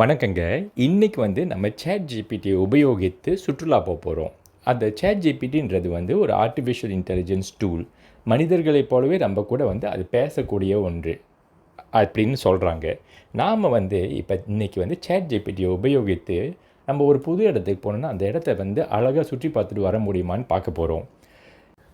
வணக்கங்க. இன்னைக்கு வந்து நம்ம சேட் ஜிபிடியை உபயோகித்து சுற்றுலா போறோம். அந்த சேட் ஜிபிடின்றது வந்து ஒரு ஆர்ட்டிஃபிஷியல் இன்டெலிஜென்ஸ் டூல். மனிதர்களைப் போலவே நம்ம கூட வந்து அது பேசக்கூடிய ஒன்று அப்படின்னு சொல்கிறாங்க. நாம் வந்து இப்போ இன்னைக்கு வந்து சேட் ஜிபிடியை உபயோகித்து நம்ம ஒரு புது இடத்துக்கு போனோம்னா அந்த இடத்த வந்து அழகாக சுற்றி பார்த்துட்டு வர முடியுமான்னு பார்க்க போகிறோம்.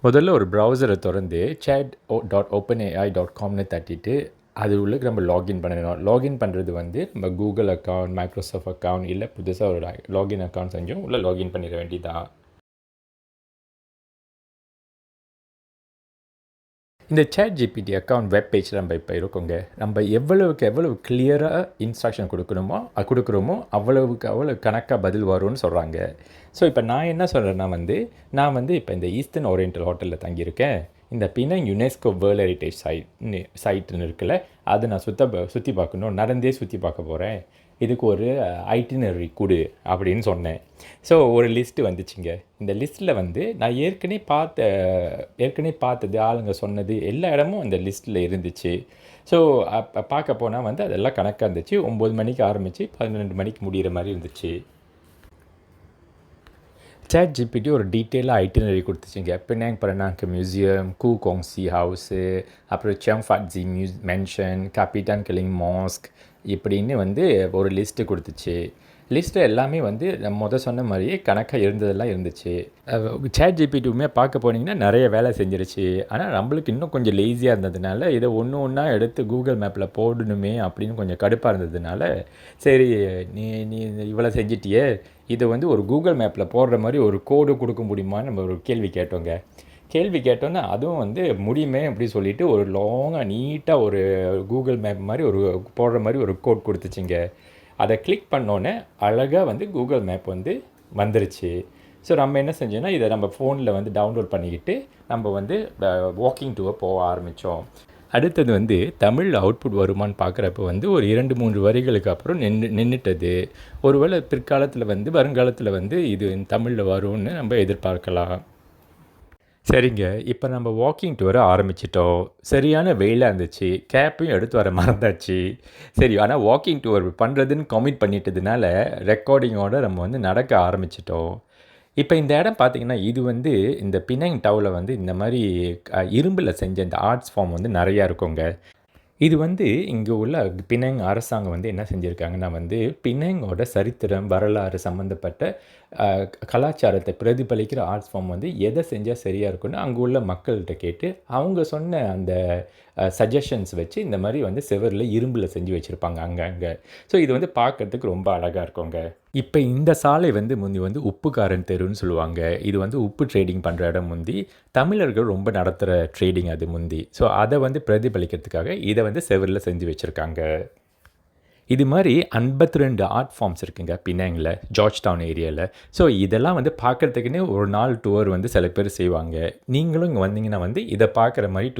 முதல்ல ஒரு ப்ரௌசரை திறந்து chat.openai.comனு தட்டிட்டு அது உள்ள நம்ம லாகின் பண்ணணும். லாகின் பண்ணுறது வந்து நம்ம கூகுள் அக்கௌண்ட், மைக்ரோசாஃப்ட் அக்கௌண்ட் இல்லை புதுசாக ஒரு லாகின் அக்கௌண்ட் செஞ்சோம் உள்ள லாகின் பண்ணிட வேண்டியதான். இந்த சேட் ஜிபிடி அக்கௌண்ட் வெப் பேஜில் நம்ம இப்போ இருக்கோங்க. நம்ம எவ்வளவு கிளியராக இன்ஸ்ட்ரக்ஷன் கொடுக்குறோமோ அவ்வளவுக்கு அவ்வளோ கணக்காக பதில் வரும்னு சொல்கிறாங்க. ஸோ இப்போ நான் என்ன சொல்கிறேன்னா நான் வந்து இப்போ இந்த ஈஸ்டர்ன் ஓரியண்டல் ஹோட்டலில் தங்கியிருக்கேன். இந்த பினாங் யுனெஸ்கோ வேர்ல்ட் ஹெரிட்டேஜ் சைட்டுன்னு இருக்குல்ல, அதை நான் சுற்றி பார்க்கணும், நடந்தே சுற்றி பார்க்க போகிறேன். இதுக்கு ஒரு ஐட்டினரி கொடு அப்படின்னு சொன்னேன். ஸோ ஒரு லிஸ்ட்டு வந்துச்சுங்க. இந்த லிஸ்ட்டில் வந்து நான் ஏற்கனவே பார்த்தது ஆளுங்க சொன்னது எல்லா இடமும் அந்த லிஸ்ட்டில் இருந்துச்சு. ஸோ பார்க்க போனால் வந்து அதெல்லாம் கணக்காக இருந்துச்சு. 9 மணிக்கு ஆரம்பித்து 12 மணிக்கு முடிகிற மாதிரி இருந்துச்சு. சேட் ஜிபிடி ஒரு டீட்டெயிலாக ஐட்டினரி கொடுத்துச்சிங்க. பினாங் பரனாங்க் மியூசியம், கூ கோங்சி ஹவுஸு, அப்புறம் செம்ஃபாட்ஜி மென்ஷன், கேபிட்டான் கிளிங் மாஸ்க் இப்படின்னு வந்து ஒரு லிஸ்ட்டு கொடுத்துச்சு. லிஸ்ட்டு எல்லாமே வந்து சொன்ன மாதிரியே கணக்காக இருந்ததெல்லாம் இருந்துச்சு. சேட் ஜிபிடியுமே பார்க்க போனீங்கன்னா நிறைய வேலை செஞ்சிருச்சு. ஆனால் நம்மளுக்கு இன்னும் கொஞ்சம் லேசியாக இருந்ததுனால இதை ஒன்றா எடுத்து கூகுள் மேப்பில் போடணுமே அப்படின்னு கொஞ்சம் கடுப்பாக இருந்ததுனால, சரி நீ நீ இவ்வளோ செஞ்சிட்டியே, இதை வந்து ஒரு கூகுள் மேப்பில் போடுற மாதிரி ஒரு கோடு கொடுக்க முடியுமான்னு நம்ம ஒரு கேள்வி கேட்டோன்னா அதுவும் வந்து முடியுமே அப்படி சொல்லிவிட்டு ஒரு லாங்காக நீட்டாக ஒரு கூகுள் மேப் மாதிரி ஒரு போடுற மாதிரி ஒரு கோட் கொடுத்துச்சிங்க. அதை கிளிக் பண்ணோன்னே அழகாக வந்து கூகுள் மேப் வந்து வந்துருச்சு. ஸோ நம்ம என்ன செஞ்சோன்னா இதை நம்ம ஃபோனில் வந்து டவுன்லோட் பண்ணிக்கிட்டு நம்ம வந்து வாக்கிங் டூர் போக ஆரம்பித்தோம். அடுத்தது வந்து தமிழ் அவுட்புட் வருமானு பார்க்குறப்ப வந்து ஒரு 2-3 வரிகளுக்கு அப்புறம் நின்றுட்டது. ஒருவேளை பிற்காலத்தில் வந்து வருங்காலத்தில் வந்து இது தமிழில் வரும்னு நம்ம எதிர்பார்க்கலாம். சரிங்க, இப்போ நம்ம வாக்கிங் டூரை ஆரம்பிச்சிட்டோம். சரியான வெயிலாக இருந்துச்சு. கேப்பையும் எடுத்து வர மறந்தாச்சு. சரி, ஆனால் வாக்கிங் டூர் பண்ணுறதுன்னு கமிட் பண்ணிட்டதுனால ரெக்கார்டிங்கோடு நம்ம வந்து நடக்க ஆரம்பிச்சிட்டோம். இப்போ இந்த இடம் பார்த்திங்கன்னா இது வந்து இந்த பினாங் டவுவில் வந்து இந்த மாதிரி இரும்பில் செஞ்ச இந்த ஆர்ட்ஸ் ஃபார்ம் வந்து நிறையா இருக்குங்க. இது வந்து இங்கே உள்ள பினாங் அரசாங்கம் வந்து என்ன செஞ்சுருக்காங்கன்னா வந்து பினாங்கோட சரித்திரம், வரலாறு சம்மந்தப்பட்ட கலாச்சாரத்தை பிரதிபலிக்கிற ஆர்ட்ஸ் ஃபார்ம் வந்து எதை செஞ்சால் சரியாக இருக்குன்னு அங்கே உள்ள மக்கள்கிட்ட கேட்டு அவங்க சொன்ன அந்த சஜஷன்ஸ் வச்சு இந்த மாதிரி வந்து செவரில் இரும்பில் செஞ்சு வச்சுருப்பாங்க அங்கங்கே. ஸோ இது வந்து பார்க்குறதுக்கு ரொம்ப அழகாக இருக்குங்க. இப்போ இந்த சாலை வந்து முந்தி வந்து உப்புக்காரன் தெருன்னு சொல்லுவாங்க. இது வந்து உப்பு ட்ரேடிங் பண்ணுற இடம் முந்தி. தமிழர்கள் ரொம்ப நடத்துகிற ட்ரேடிங் அது முந்தி. ஸோ அதை வந்து பிரதிபலிக்கிறதுக்காக இதை வந்து செவரில் செஞ்சு வச்சுருக்காங்க. இது மாதிரி 52 ஆர்ட் ஃபார்ம்ஸ் இருக்குங்க பினாங்கில், ஜார்ஜ் டவுன் ஏரியாவில். ஸோ இதெல்லாம் வந்து பார்க்குறதுக்குன்னே ஒரு நாள் டூர் வந்து சில பேர் செய்வாங்க. நீங்களும் இங்கே வந்தீங்கன்னா வந்து இதை பார்க்குற மாதிரி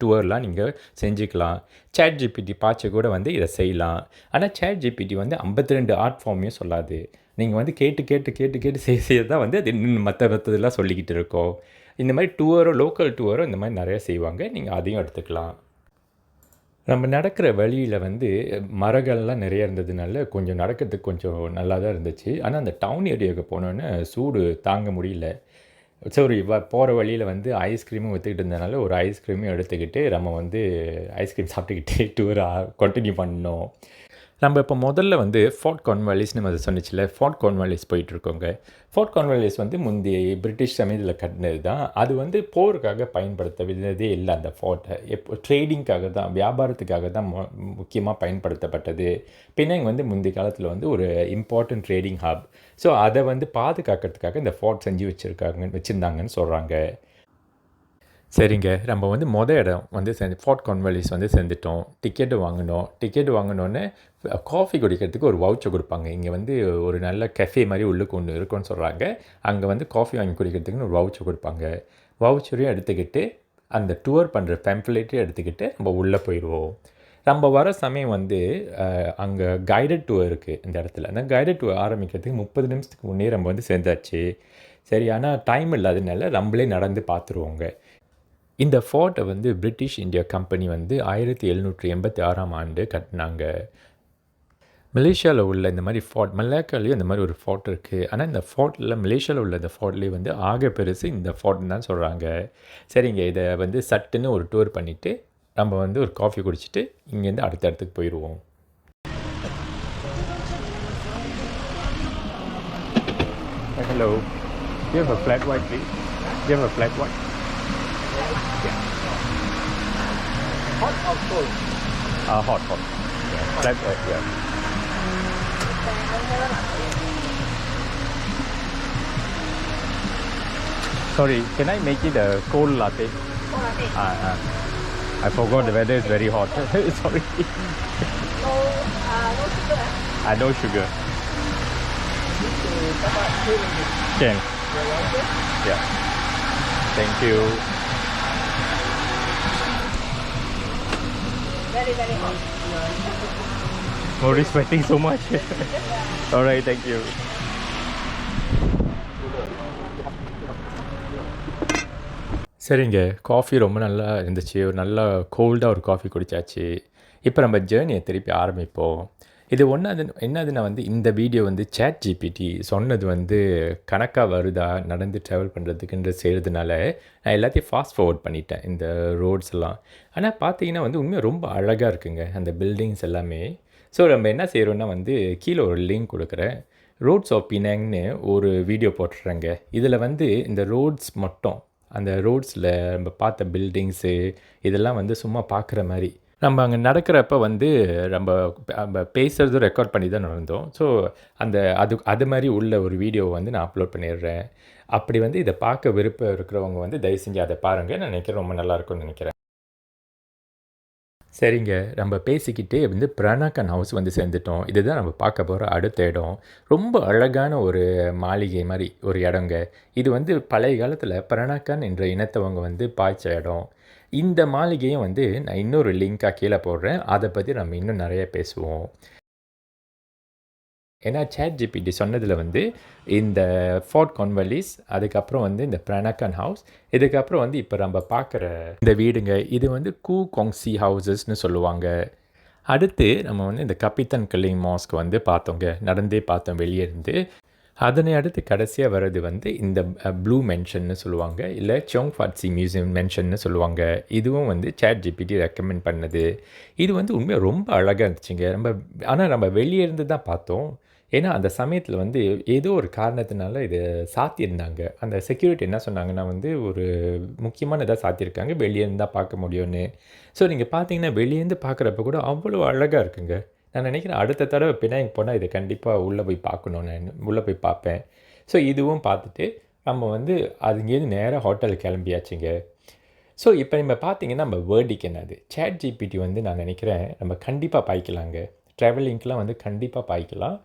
டூர்லாம் நீங்கள் செஞ்சுக்கலாம். சேட் ஜிபிடி பார்த்து கூட வந்து இதை செய்யலாம். ஆனால் சேட் ஜிபிடி வந்து 52 ஆர்ட் ஃபார்மையும் சொல்லாது. நீங்கள் வந்து கேட்டு செய்ய தான் வந்து அது மற்றதெல்லாம் சொல்லிக்கிட்டு இருக்கோம். இந்த மாதிரி லோக்கல் டூரோ இந்த மாதிரி நிறையா செய்வாங்க. நீங்கள் அதையும் எடுத்துக்கலாம். நம்ம நடக்கிற வழியில் வந்து மரங்கள்லாம் நிறைய இருந்ததுனால கொஞ்சம் நடக்கிறதுக்கு கொஞ்சம் நல்லா தான் இருந்துச்சு. ஆனால் அந்த டவுன் ஏரியாவுக்கு போனோன்னே சூடு தாங்க முடியல. சரி, போகிற வழியில் வந்து ஐஸ்கிரீமும் விற்றுக்கிட்டு இருந்தனால ஒரு ஐஸ்கிரீமும் எடுத்துக்கிட்டு நம்ம வந்து ஐஸ்கிரீம் சாப்பிட்டுக்கிட்டே டூரை கண்டினியூ பண்ணோம். நம்ம இப்போ முதல்ல வந்து ஃபோர்ட் கார்ன்வாலிஸ்னு அது சொன்னிச்சில்ல, ஃபோர்ட் கார்ன்வாலிஸ் போயிட்டுருக்கோங்க. ஃபோர்ட் கார்ன்வாலிஸ் வந்து முந்தி பிரிட்டிஷ் சமயத்தில் கட்டினது தான். அது வந்து போருக்காக பயன்படுத்தவில்லை இல்லை. அந்த ஃபோர்ட்டை ட்ரேடிங்காக தான், வியாபாரத்துக்காக தான் முக்கியமாக பயன்படுத்தப்பட்டது. பினாங் வந்து முந்தைய காலத்தில் வந்து ஒரு இம்பார்ட்டன்ட் ட்ரேடிங் ஹப். ஸோ அதை வந்து பாதுகாக்கிறதுக்காக இந்த ஃபோர்ட் செஞ்சு வச்சுருந்தாங்கன்னு சொல்கிறாங்க. சரிங்க, நம்ம வந்து இடம் வந்து ஃபோர்ட் கார்ன்வாலிஸ் வந்து சேர்ந்துட்டோம். டிக்கெட்டு வாங்கினோன்னே காஃபி குடிக்கிறதுக்கு ஒரு வவுச்சர் கொடுப்பாங்க. இங்கே வந்து ஒரு நல்ல கெஃபே மாதிரி உள்ளுக்கு ஒன்று இருக்குன்னு சொல்கிறாங்க. அங்கே வந்து காஃபி வாங்கி குடிக்கிறதுக்குன்னு ஒரு வவுச்சர் கொடுப்பாங்க. வவுச்சரையும் எடுத்துக்கிட்டு அந்த டூர் பண்ணுற பெம்ப்ளேட்டையும் எடுத்துக்கிட்டு நம்ம உள்ளே போயிடுவோம். நம்ம வர சமயம் வந்து அங்கே கைடட் டூர் இருக்குது இந்த இடத்துல. அந்த கைடட் டூர் ஆரம்பிக்கிறதுக்கு 30 நிமிஷத்துக்கு முன்னே நம்ம வந்து சேர்ந்தாச்சு. சரி, ஆனால் டைம் இல்லாததுனால நம்மளே நடந்து பார்த்துருவோங்க. இந்த ஃபோர்ட்டை வந்து பிரிட்டிஷ் இந்தியா கம்பெனி வந்து 1786ஆம் ஆண்டு கட்டினாங்க. மலேசியாவில் உள்ள இந்த மாதிரி ஃபார்ட், மலாக்காலேயும் இந்த மாதிரி ஒரு ஃபார்ட் இருக்குது. ஆனால் இந்த ஃபார்ட்டில், மலேசியாவில் உள்ள இந்த ஃபார்ட்லேயே வந்து ஆக பெருசு இந்த ஃபார்ட்னு தான் சொல்கிறாங்க. சரிங்க, இதை வந்து சட்டுன்னு ஒரு டூர் பண்ணிவிட்டு நம்ம வந்து ஒரு காஃபி குடிச்சிட்டு இங்கேருந்து அடுத்த இடத்துக்கு போயிடுவோம். Hello, you have a flat white, please? You have a flat white? Yeah. Hot or cold? Hot. Yeah. Flat white, yeah. Sorry, can I make it a cold latte? Cold latte. I forgot the weather is very hot. Sorry. No sugar. No sugar. Dapat RM2. Can. You're welcome. Yeah. Thank you. Very, very hot. More sweating so much. Alright, thank you. சரிங்க, coffee ரொம்ப நல்லா இருந்துச்சு. ஒரு நல்லா கோல்டாக ஒரு coffee குடித்தாச்சு. இப்போ நம்ம ஜேர்னியை திருப்பி ஆரம்பிப்போம். இது என்னதுன்னா வந்து இந்த வீடியோ வந்து சேட் ஜிபிடி சொன்னது வந்து கணக்காக வருதா நடந்து ட்ராவல் பண்ணுறதுக்குன்ற செய்கிறதுனால நான் எல்லாத்தையும் ஃபாஸ்ட் ஃபார்வர்ட் பண்ணிட்டேன் இந்த ரோட்ஸ் எல்லாம். ஆனால் பார்த்தீங்கன்னா வந்து உண்மையாக ரொம்ப அழகாக இருக்குங்க அந்த பில்டிங்ஸ் எல்லாமே. ஸோ நம்ம என்ன செய்கிறோன்னா வந்து கீழே ஒரு லிங்க் கொடுக்குறேன். ரோட்ஸ் ஆஃப் பினாங்னு ஒரு வீடியோ போட்டுறேங்க. இதில் வந்து இந்த ரோட்ஸ் மட்டும், அந்த ரோட்ஸில் நம்ம பார்த்த பில்டிங்ஸு இதெல்லாம் வந்து சும்மா பார்க்குற மாதிரி, நம்ம அங்கே நடக்கிறப்ப வந்து நம்ம பேசுகிறதும் ரெக்கார்ட் பண்ணி தான் நடந்தோம். ஸோ அது மாதிரி உள்ள ஒரு வீடியோவை வந்து நான் அப்லோட் பண்ணிடுறேன். அப்படி வந்து இதை பார்க்க விருப்பம் இருக்கிறவங்க வந்து தயவு செஞ்சு அதை பாருங்கள். நான் நினைக்கிறேன் ரொம்ப நல்லாயிருக்கும்னு நினைக்கிறேன். சரிங்க, நம்ம பேசிக்கிட்டே வந்து பிரானாக்கன் ஹவுஸ் வந்து சேர்ந்துட்டோம். இதுதான் நம்ம பார்க்க போகிற அடுத்த இடம். ரொம்ப அழகான ஒரு மாளிகை மாதிரி ஒரு இடங்க. இது வந்து பழைய காலத்தில் பிரானாக்கன் என்ற இனத்தவங்க வந்து பாய்ச்ச இடம். இந்த மாளிகையும் வந்து நான் இன்னொரு லிங்காக கீழே போடுறேன். அதை பற்றி நம்ம இன்னும் நிறைய பேசுவோம். ஏன்னா சேட் ஜிபிடி சொன்னதில் வந்து இந்த ஃபோர்ட் கார்ன்வாலிஸ், அதுக்கப்புறம் வந்து இந்த பிரானாக்கன் ஹவுஸ், இதுக்கப்புறம் வந்து இப்போ நம்ம பார்க்குற இந்த வீடுங்க, இது வந்து கூ கொங்சி ஹவுசஸ்னு சொல்லுவாங்க. அடுத்து நம்ம வந்து இந்த கப்பித்தான் கில்லிங் மாஸ்க் வந்து பார்த்தோங்க, நடந்தே பார்த்தோம் வெளியே இருந்து. அதனை அடுத்து கடைசியாக வர்றது வந்து இந்த ப்ளூ மென்ஷன்னு சொல்லுவாங்க, இல்லை சியோங் ஃபாட் சி மியூசியம் மென்ஷன்னு சொல்லுவாங்க. இதுவும் வந்து சேட் ஜிபிடி ரெக்கமெண்ட் பண்ணது. இது வந்து உண்மையாக ரொம்ப அழகாக இருந்துச்சுங்க. ஆனால் நம்ம வெளியே இருந்து தான் பார்த்தோம். ஏன்னா அந்த சமயத்தில் வந்து ஏதோ ஒரு காரணத்தினால இது சாத்தியிருந்தாங்க. அந்த செக்யூரிட்டி என்ன சொன்னாங்கன்னா வந்து ஒரு முக்கியமான இதாக சாத்தியிருக்காங்க, வெளியேருந்து தான் பார்க்க முடியும்னு. ஸோ நீங்கள் பார்த்தீங்கன்னா வெளியேருந்து பார்க்குறப்ப கூட அவ்வளோ அழகாக இருக்குங்க. நான் நினைக்கிறேன் அடுத்த தடவை பினாங் போனால் இதை கண்டிப்பாக உள்ளே போய் பார்க்கணும், நான் உள்ளே போய் பார்ப்பேன். ஸோ இதுவும் பார்த்துட்டு நம்ம வந்து அதுங்கேருந்து நேராக ஹோட்டலுக்கு கிளம்பியாச்சுங்க. ஸோ இப்போ நம்ம பார்த்தீங்கன்னா நம்ம வேர்டிக் என்னது, சேட் ஜிபிடி வந்து நான் நினைக்கிறேன் நம்ம கண்டிப்பாக பாய்க்கலாங்க. ட்ராவலிங்க்கெலாம் வந்து கண்டிப்பாக பாய்க்கலாம்.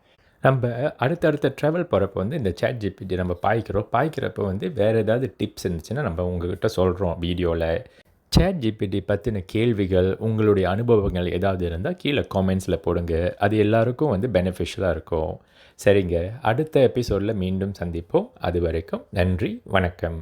நம்ம அடுத்தடுத்த ட்ராவல் போகிறப்ப வந்து இந்த சேட் ஜிபிடி நம்ம பாய்க்கிறப்ப வந்து வேறு ஏதாவது டிப்ஸ் இருந்துச்சுன்னா நம்ம உங்கள்கிட்ட சொல்கிறோம் வீடியோவில். சேட் ஜிபிடி பற்றின கேள்விகள், உங்களுடைய அனுபவங்கள் ஏதாவது இருந்தால் கீழே காமெண்ட்ஸில் போடுங்க. அது எல்லாருக்கும் வந்து பெனிஃபிஷியலாக இருக்கும். சரிங்க, அடுத்த எபிசோடில் மீண்டும் சந்திப்போம். அது வரைக்கும் நன்றி, வணக்கம்.